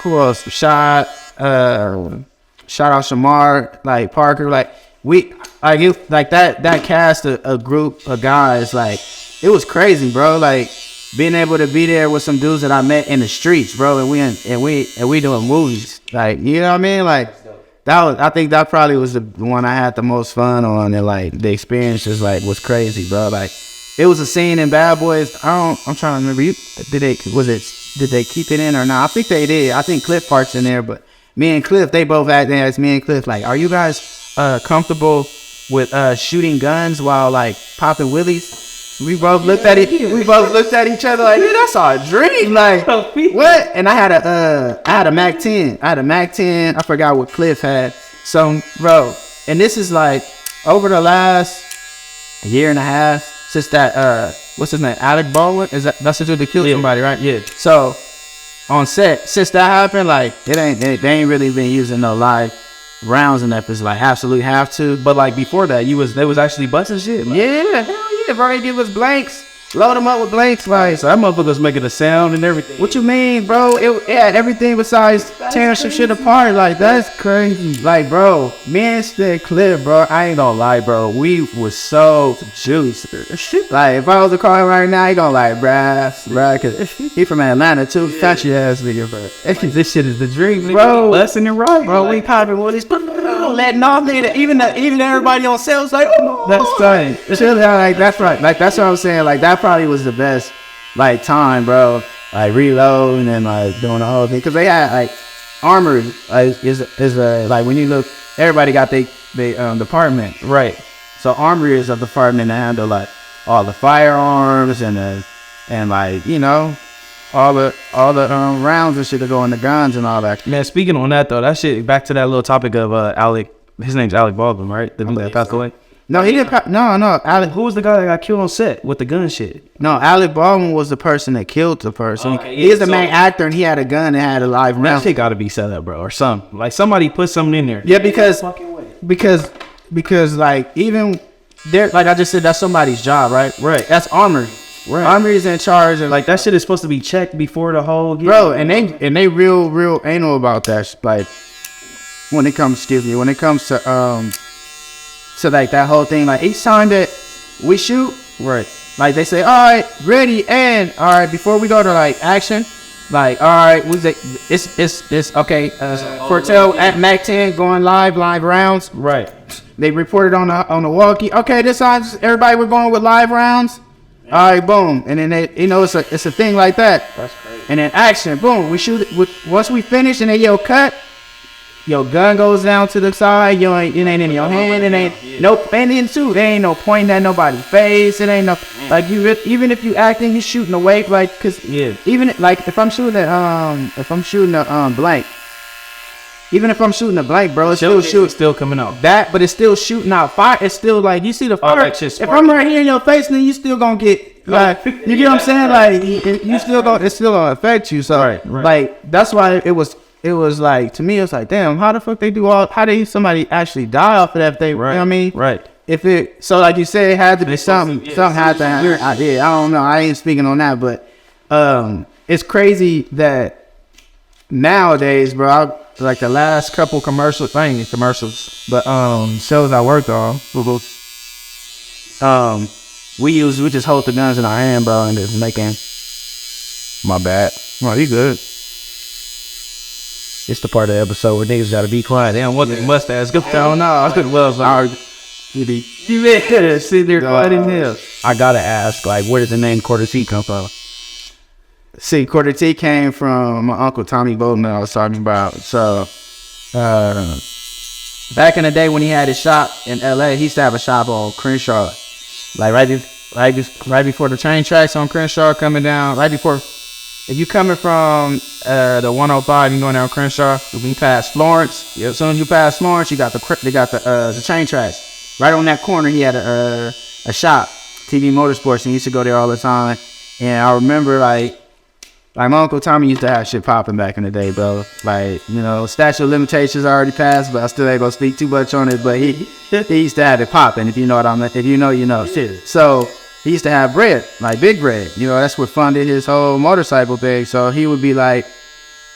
who else? Shout out Shamar, like Parker. Like, we like it, like that cast a group of guys. Like, it was crazy, bro. Like, being able to be there with some dudes that I met in the streets, bro, and we doing movies, like, you know what I mean, like I think that probably was the one I had the most fun on, and like the experience just like was crazy, bro. Like it was a scene in Bad Boys. I'm trying to remember. Did they keep it in or not? I think they did. I think Cliff Park's in there, but me and Cliff, they both act there as me and Cliff. Like, are you guys comfortable with shooting guns while like popping willies? We both looked at it. We both looked at each other like, dude, that's our dream. Like, what? And I had a Mac 10. I had a Mac 10. I forgot what Cliff had. So, bro, and this is like over the last year and a half since that what's his name? Alec Baldwin? That's the dude that killed somebody, right? Yeah. So on set, since that happened, like they ain't really been using no live rounds and that. It's like absolutely have to. But like before that, they was actually busting shit. Like, yeah, hell yeah, bro. They did was blanks. Load them up with blanks, like. So that motherfucker's making a sound and everything. What you mean, bro? It had everything besides tearing some shit apart. Like, that's crazy. Like, bro, me and Stick Clip, bro, I ain't gonna lie, bro. We was so juiced. Like, if I was to call him right now, he gonna like, bruh, cause he from Atlanta too. Touchy ass nigga, bro. This shit is the dream, bro. Busting and right, bro. We popping with these, letting off, nigga. Even everybody on sales like, oh, that's right. Chill out, like that's right. Like that's what I'm saying. Like that probably was the best, like time, bro. Like reloading and like doing the whole thing, cause they had like armory. Like is like when you look, everybody got they department, right? So armory is a department to handle like all the firearms and like, you know, all the rounds and shit that go in the guns and all that. Man, speaking on that though, that shit, back to that little topic of Alec. His name's Alec Baldwin, right? The dude that passed away. No, he didn't. No, Alec. Who was the guy that got killed on set with the gun shit? No, Alec Baldwin was the person that killed the person. Okay, yeah, he is the main actor, and he had a gun and had a live round. That shit got to be set up, bro, or something. Like somebody put something in there. Yeah, because like even there, like I just said, that's somebody's job, right? Right. That's armory. Right. Armory is in charge of like that shit is supposed to be checked before the whole game. Bro, and they real anal about that. Like when it comes to like that whole thing, like each time that we shoot, right? Like they say, all right, ready, and all right, before we go to like action, like all right, it's okay. Cortel at Mac 10 going live rounds, right? They reported on the walkie. Okay, this time everybody we're going with live rounds. All right, boom, and then it's a thing like that. That's crazy. And then action, boom, we shoot it. Once we finish, and they yell cut. Your gun goes down to the side. It ain't in your hand. It ain't no bending too. There ain't no pointing at nobody's face. It ain't no like you. Even if you acting, you shooting away. Like, cause even like if I'm shooting a blank. Even if I'm shooting a blank, bro, it's still coming out. That, but it's still shooting out fire. It's still like you see the fire. If I'm right here in your face, then you still gonna get like you get what I'm saying. Like you still it's still gonna affect you. So right. Like that's why it was like, to me, it was like, damn, how the fuck they do how did somebody actually die off of that? If they, right. You know what I mean? Right. So like you said, it had to be something had to happen. I don't know. I ain't speaking on that, but it's crazy that nowadays, bro, like the last couple commercials, but shows I worked on, we just hold the guns in our hand, bro, and just making. My bad. Well, you good. It's the part of the episode where niggas gotta be quiet. Damn, what the mustache? Go down now. You better sit there quiet in here. I gotta ask, like, where did the name Korta T come from? See, Korta T came from my uncle Tommy Bolton that I was talking about. So, back in the day when he had his shop in LA, he used to have a shop on Crenshaw. Like right before the train tracks on Crenshaw coming down, right before. If you coming from the 105, you going down Crenshaw, when you pass Florence, as soon as you pass Florence, you got the train tracks. Right on that corner, he had a shop, TV Motorsports, and he used to go there all the time. And I remember like my Uncle Tommy used to have shit popping back in the day, bro. Like, you know, statute of limitations already passed, but I still ain't gonna speak too much on it. But he used to have it popping, if you know what I mean. If you know, you know. So he used to have bread, like big bread. You know, that's what funded his whole motorcycle thing. So he would be like,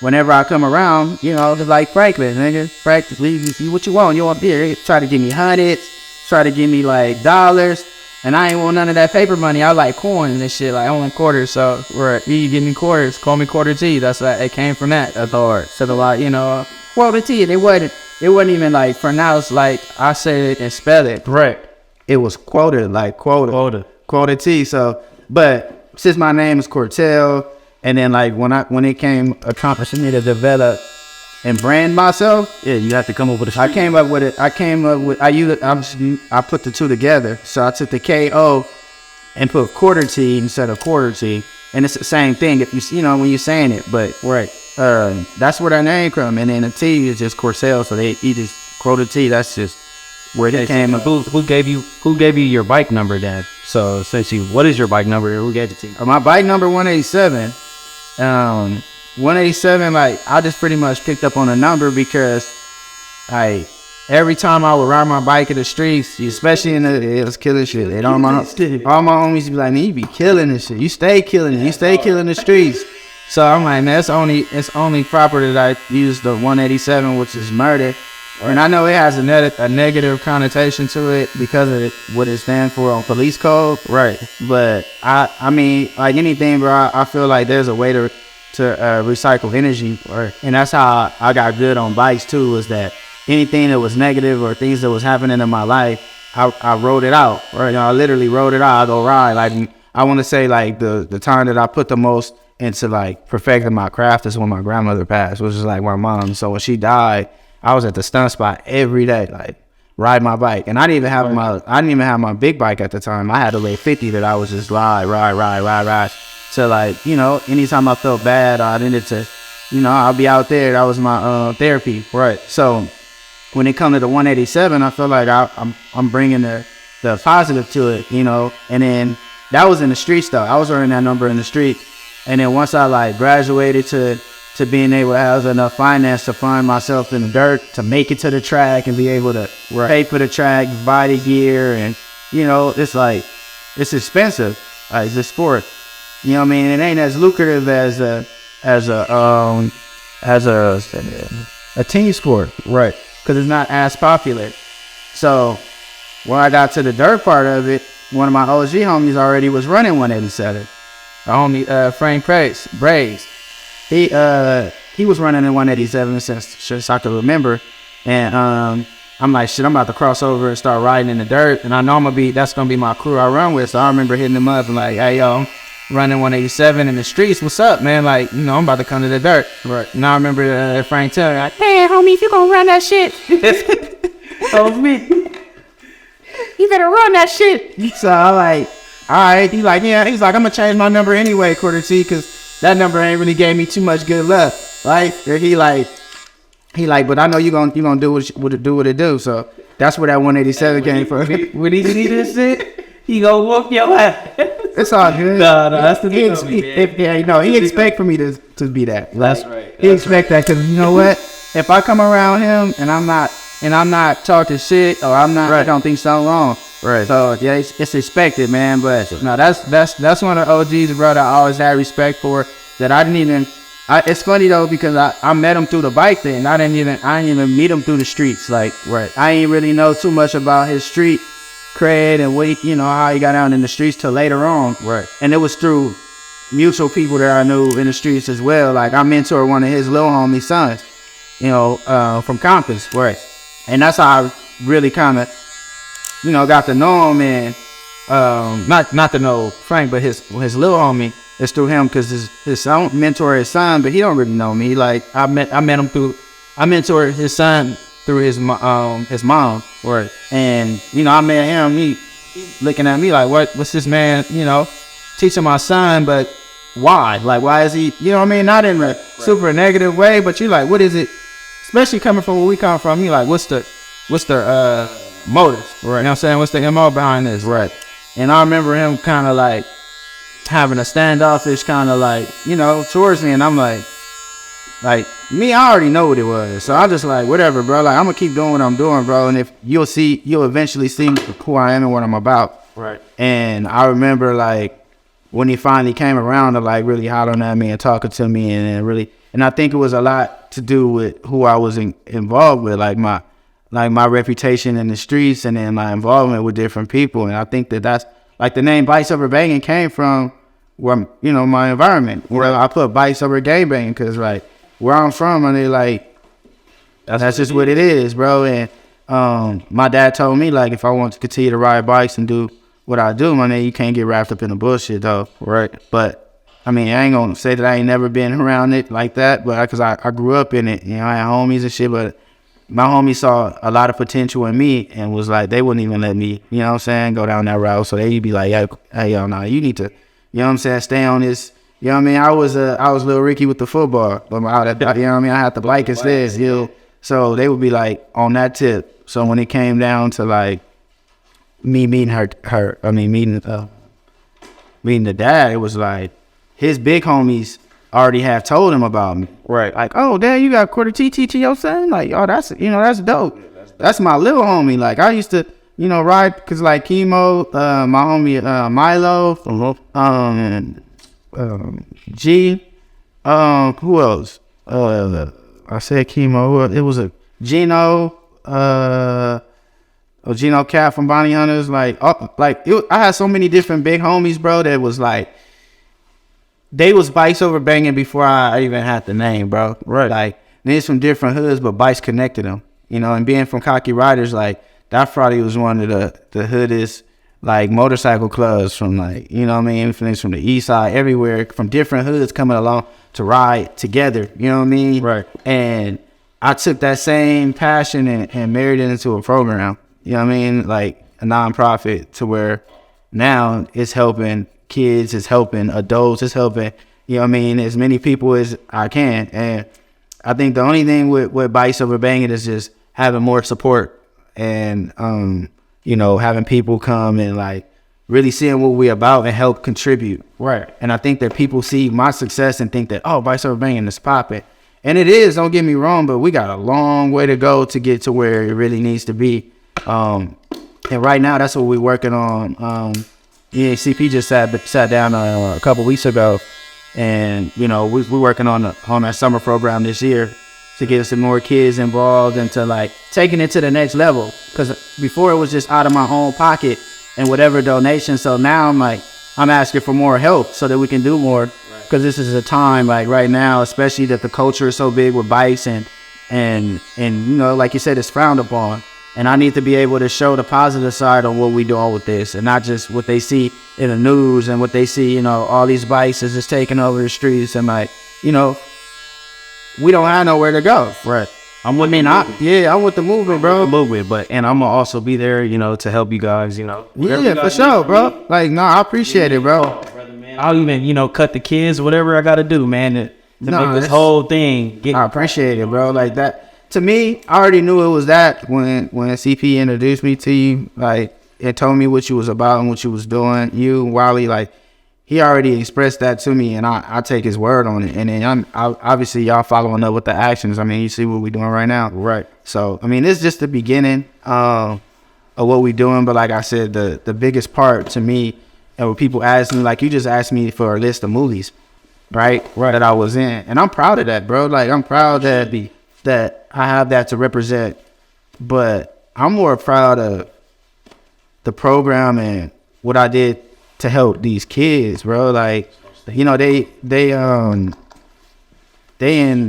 whenever I come around, you know, just like Franklin, nigga. Franklin, what you want? You want beer? Try to give me hundreds, try to give me like dollars. And I ain't want none of that paper money. I like coins and shit, like only quarters. So where you give me quarters, call me Korta T. That's like it came from that. That's hard. So the like, you know, Korta T. It wasn't even like pronounced like I say it and spell it. Right. It was quoted like Korta T. So, but since my name is Cortell, and then like when it came accomplishing me to develop and brand myself, Yeah, you have to come up with a I came up with it. I put the two together. So I took the KO and put Korta T instead of Korta T, and it's the same thing if you know when you're saying it. But right. that's where that name from, and then the T is just Cortell. So they just Korta T. That's just where it came up. Who gave you your bike number then? So essentially, what is your bike number? Who gave it to you? My bike number 187. 187, like I just pretty much picked up on a number because every time I would ride my bike in the streets, especially it was killing shit. And all my homies be like, man, you be killing this shit. You stay killing it. You stay killing the streets. So I'm like, man, it's only proper that I use the 187, which is murder. And I know it has a negative connotation to it because of what it stands for on police code. Right. But I mean, like anything, bro, I feel like there's a way to recycle energy. Right. And that's how I got good on bikes too, was that anything that was negative or things that was happening in my life, I wrote it out. Right. You know, I literally wrote it out. I go ride. Like I want to say like the time that I put the most into like perfecting my craft is when my grandmother passed, which is like my mom. So when she died, I was at the stunt spot every day, like ride my bike. And I didn't even have my big bike at the time. I had a late 50 that I was just ride. So like, you know, anytime I felt bad or I needed to, you know, I'll be out there. That was my therapy. Right. So when it comes to the 187, I feel like I'm bringing the positive to it, you know. And then that was in the streets though. I was earning that number in the street. And then once I like graduated to being able to have enough finance to find myself in the dirt, to make it to the track and be able to pay for the track, buy the gear. And, you know, it's like, it's expensive. It's a sport. You know what I mean? It ain't as lucrative as a team sport. Right. Because it's not as popular. So when I got to the dirt part of it, one of my OG homies already was running 187. My homie Frank Braves. He was running in 187 since I could remember, and I'm like, shit, I'm about to cross over and start riding in the dirt, and I know that's gonna be my crew I run with. So I remember hitting them up and like, hey yo, I'm running 187 in the streets. What's up, man? Like, you know, I'm about to come to the dirt. Right. And I remember Frank telling me, like, hey homie, if you gonna run that shit, Oh me. you better run that shit. So I'm like, all right. He's like, yeah. He's like, I'm gonna change my number anyway, Korta T, because that number ain't really gave me too much good luck. Like, he like, but I know you gonna do what it do. So that's where that 187 came from. When he see this shit, he gonna whoop your ass. It's all good. No, that's the thing. He expect for me to be that. That's right. He expect that because you know what? If I come around him and I'm not talking shit or I don't think something wrong. Right. So yeah, it's expected, man. But no, that's one of the OGs, bro, that I always had respect for. That I didn't even. It's funny though because I met him through the bike thing. I didn't even meet him through the streets. Like, right. I ain't really know too much about his street cred and what how he got out in the streets till later on. Right. And it was through mutual people that I knew in the streets as well. Like I mentored one of his little homie sons, from Compton. Right. And that's how I really kind of, got to know him. And not to know Frank, but his little homie. It's through him because his son mentor his son, but he don't really know me. Like I mentored his son through his mom. Right. And I met him. He looking at me like, what's this man? Teaching my son, but why? Like, why is he? You know what I mean? Not in a super negative way, but you like, what is it? Especially coming from where we come from, you like, what's the motive? Right. You know what I'm saying? What's the MO behind this? Right. And I remember him kind of like having a standoffish kind of like, towards me. And I'm like me, I already know what it was. So I just like, whatever, bro. Like, I'm going to keep doing what I'm doing, bro. And if you'll eventually see who I am and what I'm about. Right. And I remember like when he finally came around to like really hollering at me and talking to me and I think it was a lot to do with who I was involved with. Like my like my reputation in the streets and then my involvement with different people. And I think that that's like the name Bites Over Banging came from where, you know, my environment where I put Bites Over Gang Banging because like where I'm from, and they like, that's just what it is, bro. And my dad told me like if I want to continue to ride bikes and do what I do, my nigga, you can't get wrapped up in the bullshit though. Right. But I mean, I ain't gonna say that I ain't never been around it like that, but because I grew up in it, you know, I had homies and shit, but my homies saw a lot of potential in me and was like, they wouldn't even let me, you know what I'm saying, go down that route. So they'd be like, hey, yo, nah, you need to, you know what I'm saying, stay on this. You know what I mean? I was Lil Ricky with the football, but you know what I mean? I had the bike instead, you know? So they would be like on that tip. So when it came down to like me meeting meeting the dad, it was like his big homies already have told him about me. Right. Like, oh, Dad, you got Korta T teaching your son? Like, oh, that's, you know, that's dope. That's my little homie. Like, I used to, you know, ride, because like Chemo, my homie Milo, G, who else? I said Chemo. It was a Gino, Gino Cat from Bonnie Hunters. Like, I had so many different big homies, bro, that was like, they was Bites Over Banging before I even had the name, bro. Right. Like, there's from different hoods, but Bites connected them. You know, and being from Cocky Riders, like, that Friday was one of the hoodest, like, motorcycle clubs from, like, you know what I mean, influence from the east side, everywhere, from different hoods coming along to ride together, you know what I mean? Right. And I took that same passion and married it into a program, you know what I mean? Like, a nonprofit to where now it's helping kids, it's helping adults, it's helping, you know what I mean, as many people as I can. And I think the only thing with Bites Over Banging is just having more support and, you know, having people come and like really seeing what we're about and help contribute. Right. And I think that people see my success and think that, oh, Bites Over Banging is popping. And it is, don't get me wrong, but we got a long way to go to get to where it really needs to be. And right now, that's what we're working on. Yeah, CP just sat down a couple weeks ago, and you know we're working on that summer program this year to get some more kids involved and to like taking it to the next level. Because before it was just out of my own pocket and whatever donation. So now I'm asking for more help so that we can do more. Because this is a time like right now, especially that the culture is so big with bikes and you know, like you said, it's frowned upon. And I need to be able to show the positive side on what we doing with this, and not just what they see in the news and what they see, you know, all these bikes is just taking over the streets and like, you know, we don't have nowhere to go. Right. I'm with the movement, bro. And I'm gonna also be there, you know, to help you guys, you know. Yeah, for sure, bro. Like, no, I appreciate it, bro. I'll even, you know, cut the kids, whatever I gotta do, man, to make this whole thing I appreciate it, bro. Like that. To me, I already knew it was that when CP introduced me to you, like, it told me what you was about and what you was doing. You, Wali, like, he already expressed that to me, and I take his word on it. And then obviously y'all following up with the actions. I mean, you see what we doing right now. Right. So, I mean, it's just the beginning of what we doing. But like I said, the biggest part to me, and when people ask me, like, you just asked me for a list of movies, right, that I was in. And I'm proud of that, bro. Like, I'm proud that I have that to represent, but I'm more proud of the program and what I did to help these kids, bro. Like, you know, they in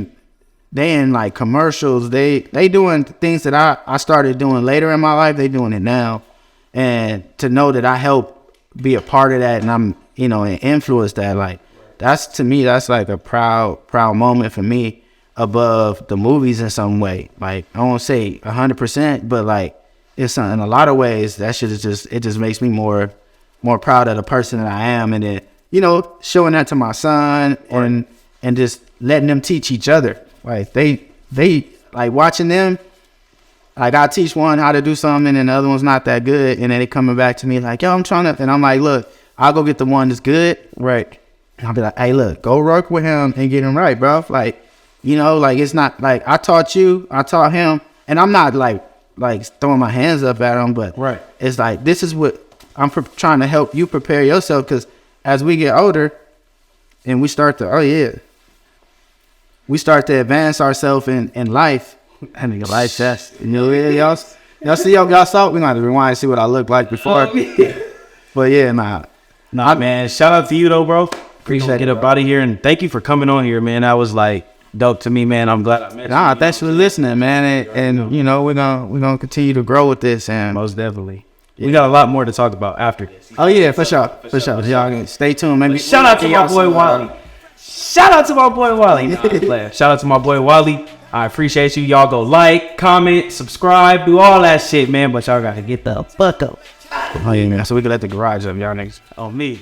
like commercials, they doing things that I started doing later in my life. They doing it now, and to know that I helped be a part of that and I'm, you know, and influence that, like, that's, to me, that's like a proud moment for me. Above the movies in some way. Like, I won't say 100%, but like, it's in a lot of ways that shit is just, it just makes me more proud of the person that I am. And then, you know, showing that to my son and just letting them teach each other. Like, they like watching them, like, I teach one how to do something and the other one's not that good, and then they coming back to me like, yo, I'm trying to, and I'm like, look, I'll go get the one that's good, right? And I'll be like, hey, look, go work with him and get him right, bro. Like, you know, like, it's not like I taught him, and I'm not like throwing my hands up at him, but right, it's like, this is what I'm trying to help you prepare yourself, because as we get older and we start to advance ourselves in life, That nigga like that. You know, y'all see y'all saw. We gonna have to rewind and see what I looked like before. But yeah, Nah, man. Shout out to you though, bro. Appreciate Get it, up out of here, and thank you for coming on here, man. That was like dope to me, man. I'm glad I met you. Nah, thanks for listening, man. And you know, we're gonna continue to grow with this, and Most definitely. We got a lot more to talk about after this. oh yeah, for sure. Y'all can stay tuned. Maybe Shout out to my boy Wali. Shout out to my boy Wali. Nah, I'm playing. Shout out to my boy Wali. I appreciate you. Y'all go like, comment, subscribe, do all that shit, man. But y'all gotta get the fuck up. Oh yeah, man. So we can let the garage up, y'all niggas. On me.